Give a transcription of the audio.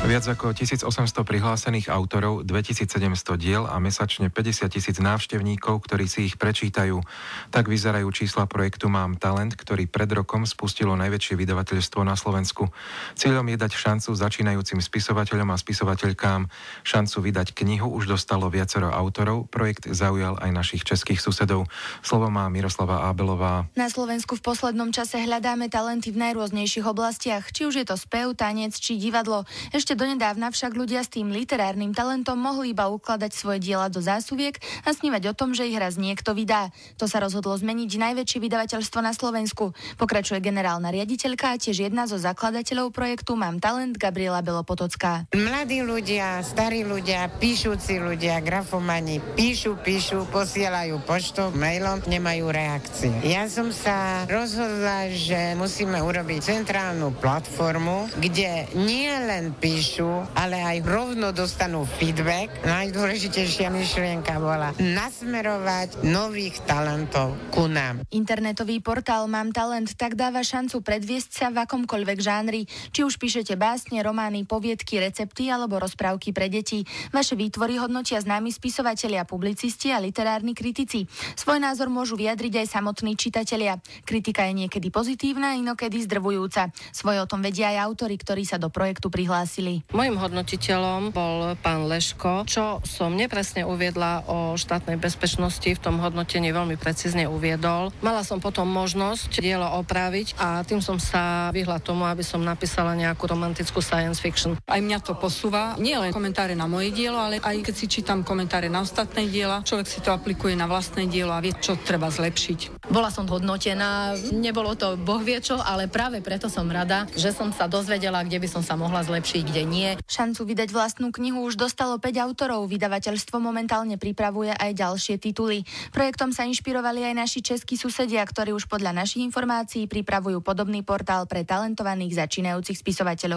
Viac ako 1800 prihlásených autorov, 2700 diel a mesačne 50 000 návštevníkov, ktorí si ich prečítajú. Tak vyzerajú čísla projektu Mám talent, ktorý pred rokom spustilo najväčšie vydavateľstvo na Slovensku. Cieľom je dať šancu začínajúcim spisovateľom a spisovateľkám. Šancu vydať knihu už dostalo viacero autorov. Projekt zaujal aj našich českých susedov. Slovo má Miroslava Ábelová. Na Slovensku v poslednom čase hľadáme talenty v najrôznejších oblastiach, či už je to spev, tanec či divadlo. Ešte donedávna však ľudia s tým literárnym talentom mohli iba ukladať svoje diela do zásuviek a snívať o tom, že ich raz niekto vydá. To sa rozhodlo zmeniť najväčšie vydavateľstvo na Slovensku. Pokračuje generálna riaditeľka a tiež jedna zo zakladateľov projektu Mám talent Gabriela Belopotocká. Mladí ľudia, starí ľudia, píšuci ľudia, grafomani píšu, posielajú poštou, mailom, nemajú reakcie. Ja som sa rozhodla, že musíme urobiť centrálnu platformu, kde nie len píšu, ale aj rovno dostanú feedback. Najdôležitejšia myšlienka bola nasmerovať nových talentov ku nám. Internetový portál Mám talent tak dáva šancu predviesť sa v akomkoľvek žánri. Či už píšete básne, romány, poviedky, recepty alebo rozprávky pre deti. Vaše výtvory hodnotia známi spisovatelia, publicisti a literárni kritici. Svoj názor môžu vyjadriť aj samotní čitatelia. Kritika je niekedy pozitívna, inokedy zdrvujúca. Svoje o tom vedia aj autori, ktorí sa do projektu prihlásili. Mojím hodnotiteľom bol pán Leško. Čo som nepresne uviedla o štátnej bezpečnosti, v tom hodnotení veľmi precízne uviedol. Mala som potom možnosť dielo opraviť a tým som sa vyhla tomu, aby som napísala nejakú romantickú science fiction. Aj mňa to posúva, nie len komentáre na moje dielo, ale aj keď si čítam komentáre na ostatné diela, človek si to aplikuje na vlastné dielo a vie, čo treba zlepšiť. Bola som hodnotená, nebolo to boh vie čo, ale práve preto som rada, že som sa dozvedela, kde by som sa mohla zlepšiť, kde nie. Šancu vydať vlastnú knihu už dostalo 5 autorov. Vydavateľstvo momentálne pripravuje aj ďalšie tituly. Projektom sa inšpirovali aj naši českí susedia, ktorí už podľa našich informácií pripravujú podobný portál pre talentovaných začínajúcich spisovateľov.